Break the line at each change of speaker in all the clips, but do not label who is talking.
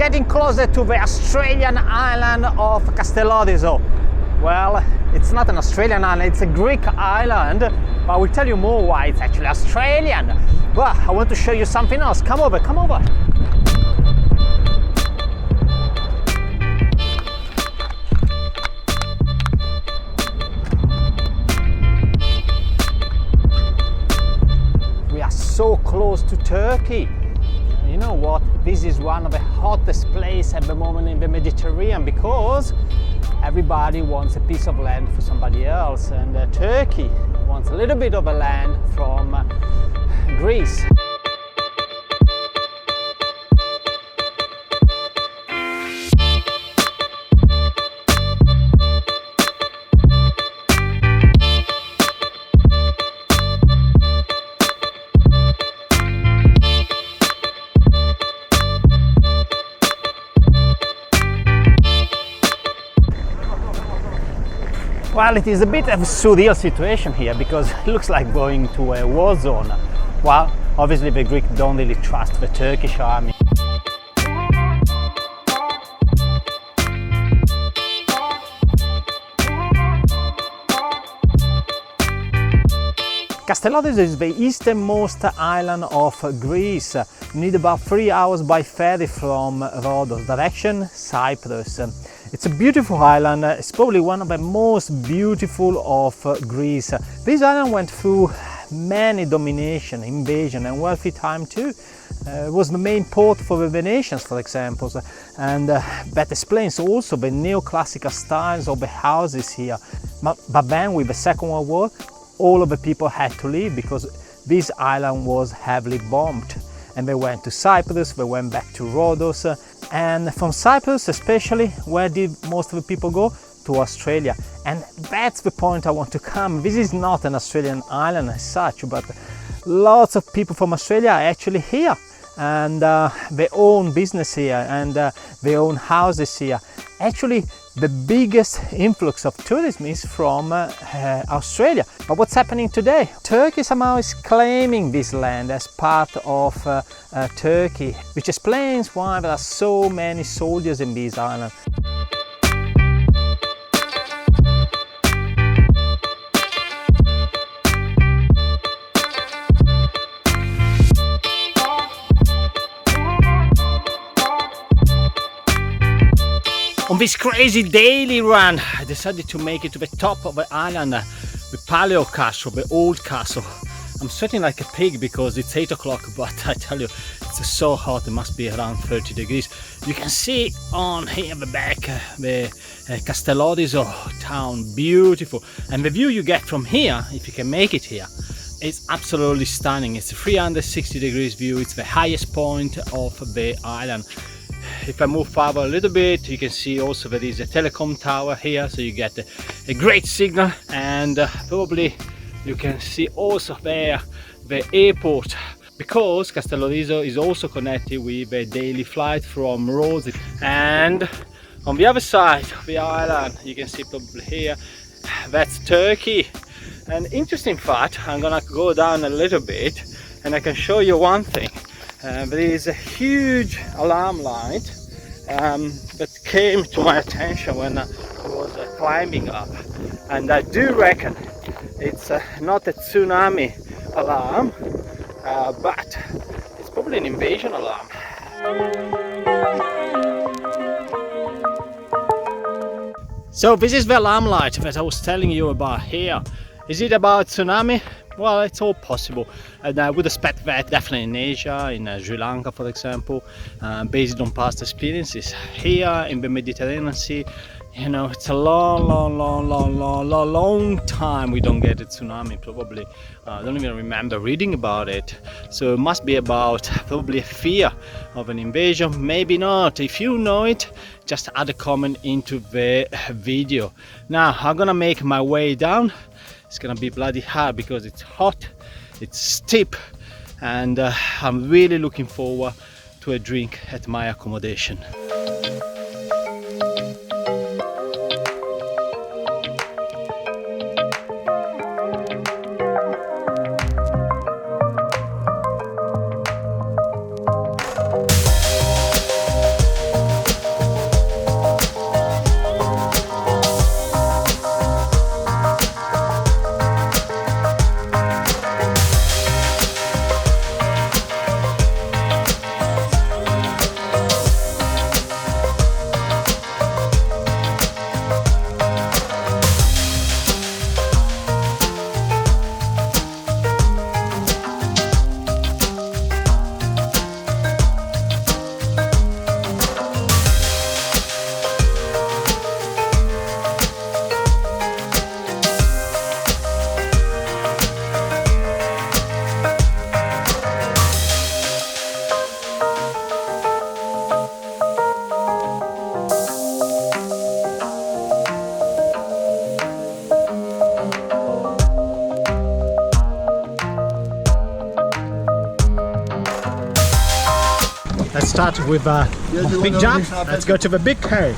getting closer to the Australian island of Kastellorizo. Well, it's not an Australian island, it's a Greek island, but I will tell you more why it's actually Australian. But I want to show you something else. Come over, come over. We are so close to Turkey. You know what? This is one of the hottest places at the moment in the Mediterranean because everybody wants a piece of land for somebody else, and Turkey wants a little bit of a land from Greece. Well, it is a bit of a surreal situation here because it looks like going to a war zone. Well, obviously the Greeks don't really trust the Turkish army. Kastellorizo is the easternmost island of Greece. You need about 3 hours by ferry from Rhodos, direction Cyprus. It's a beautiful island. It's probably one of the most beautiful of Greece. This island went through many domination, invasion and wealthy time too. It was the main port for the Venetians, for example, and that explains also the neoclassical styles of the houses here. But then with the Second World War, all of the people had to leave because this island was heavily bombed. And they went to Cyprus, they went back to Rhodos, and from Cyprus especially, where did most of the people go? To Australia. And that's the point I want to come. This is not an Australian island as such, but lots of people from Australia are actually here, and they own business here, and they own houses here. Actually, the biggest influx of tourism is from Australia. But what's happening today? Turkey somehow is claiming this land as part of Turkey, which explains why there are so many soldiers in this island. On this crazy daily run, I decided to make it to the top of the island, the Paleo Castle, the old castle. I'm sweating like a pig because it's 8 o'clock, but I tell you, it's so hot, it must be around 30 degrees. You can see on here at the back, the Kastellorizo Town, beautiful. And the view you get from here, if you can make it here, it's absolutely stunning. It's a 360 degrees view, it's the highest point of the island. If I move forward a little bit, you can see also there is a telecom tower here, so you get a great signal, and probably you can see also there the airport, because Kastellorizo is also connected with a daily flight from Rhodes. And on the other side of the island, you can see probably here, that's Turkey. An interesting fact, I'm gonna go down a little bit and I can show you one thing. There is a huge alarm light that came to my attention when I was climbing up, and I do reckon it's not a tsunami alarm, but it's probably an invasion alarm. So this is the alarm light that I was telling you about here. Is it about tsunami? Well, it's all possible, and I would expect that definitely in Asia, in Sri Lanka for example, based on past experiences. Here in the Mediterranean Sea, you know, it's a long time we don't get a tsunami, probably. I don't even remember reading about it. So it must be about probably a fear of an invasion, maybe not. If you know it, just add a comment into the video. Now I'm gonna make my way down. It's gonna be bloody hard because it's hot, it's steep, and I'm really looking forward to a drink at my accommodation. start with a big jump. Let's go to the big cave.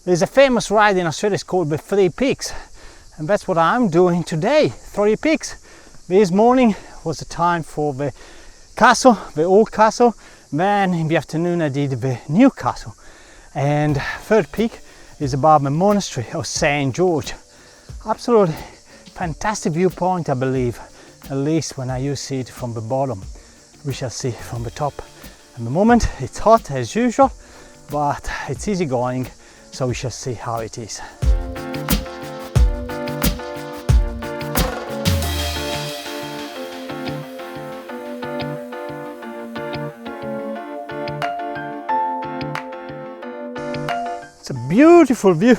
There's a famous ride in Australia, it's called the Three Peaks, and that's what I'm doing today. 3 peaks. This morning was the time for the castle, the old castle. Then in the afternoon I did the new castle, and third peak is above the monastery of St. George. Absolutely fantastic viewpoint, I believe, at least when you see it from the bottom. We shall see from the top. At the moment it's hot as usual, but it's easy going. So we shall see how it is. It's a beautiful view,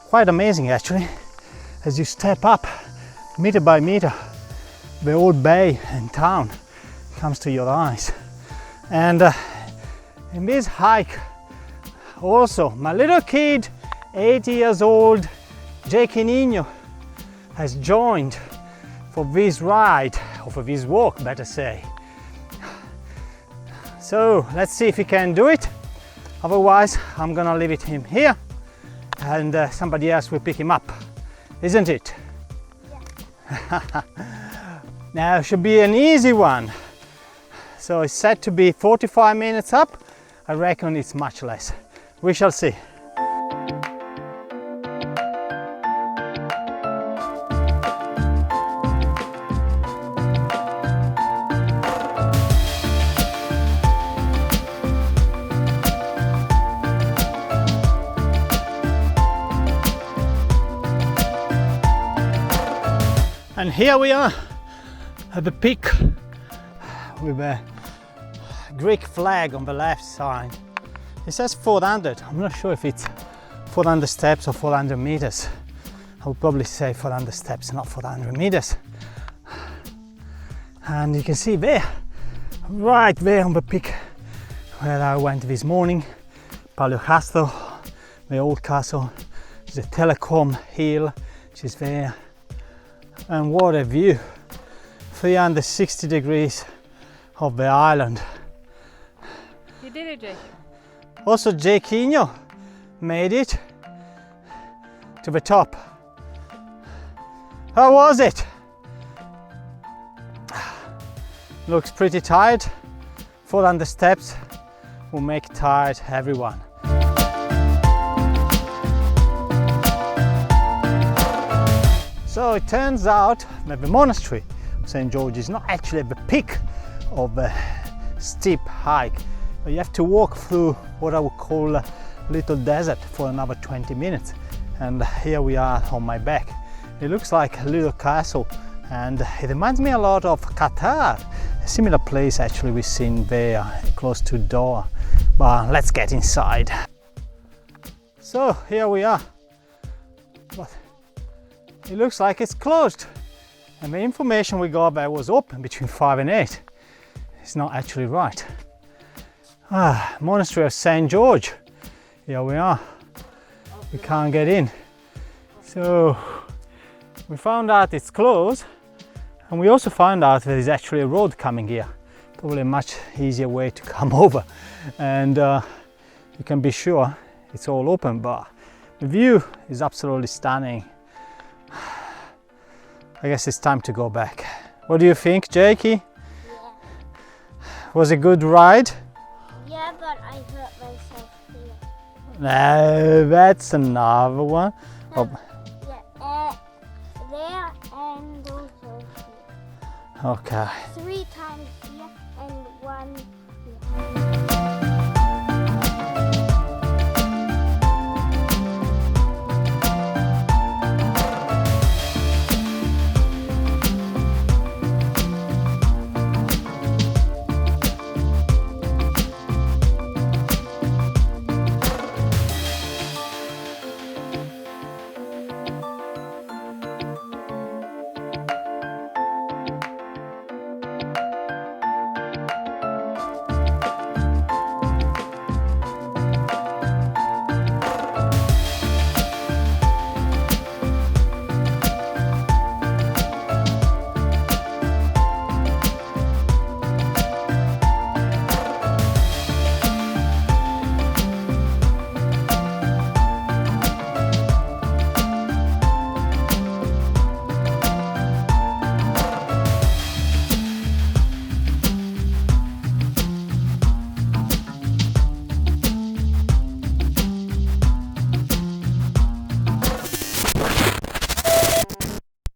quite amazing actually, as you step up meter by meter, the old bay and town comes to your eyes. And in this hike, also, my little kid, 8 years old, Jaquininho, has joined for this ride, or for this walk, better say. So let's see if he can do it. Otherwise, I'm gonna leave him here, and somebody else will pick him up, isn't it? Yeah. Now, it should be an easy one. So it's set to be 45 minutes up. I reckon it's much less. We shall see. And here we are at the peak with a Greek flag on the left side. It says 400, I'm not sure if it's 400 steps or 400 meters. I would probably say 400 steps, not 400 meters. And you can see there, right there on the peak where I went this morning, Paleocastro, the old castle, the telecom hill, which is there. And what a view, 360 degrees of the island.
You did it, Jake.
Also, Jaquinho made it to the top. How was it? Looks pretty tired. 400 steps will make tired everyone. So it turns out that the monastery of St. George is not actually at the peak of the steep hike. You have to walk through what I would call a little desert for another 20 minutes. And here we are on my back. It looks like a little castle, and it reminds me a lot of Qatar, a similar place actually we've seen there close to Doha. But let's get inside. So here we are. But it looks like it's closed. And the information we got there was open between 5 and 8. It's not actually right. Monastery of St. George. Here we are. We can't get in. So we found out it's closed, and we also found out there is actually a road coming here. Probably a much easier way to come over. And you can be sure it's all open, but the view is absolutely stunning. I guess it's time to go back. What do you think, Jakey?
Yeah.
Was it a good ride?
Yeah, but I hurt myself here.
No, that's another one. Oh.
Yeah,
Okay.
3 times here and 1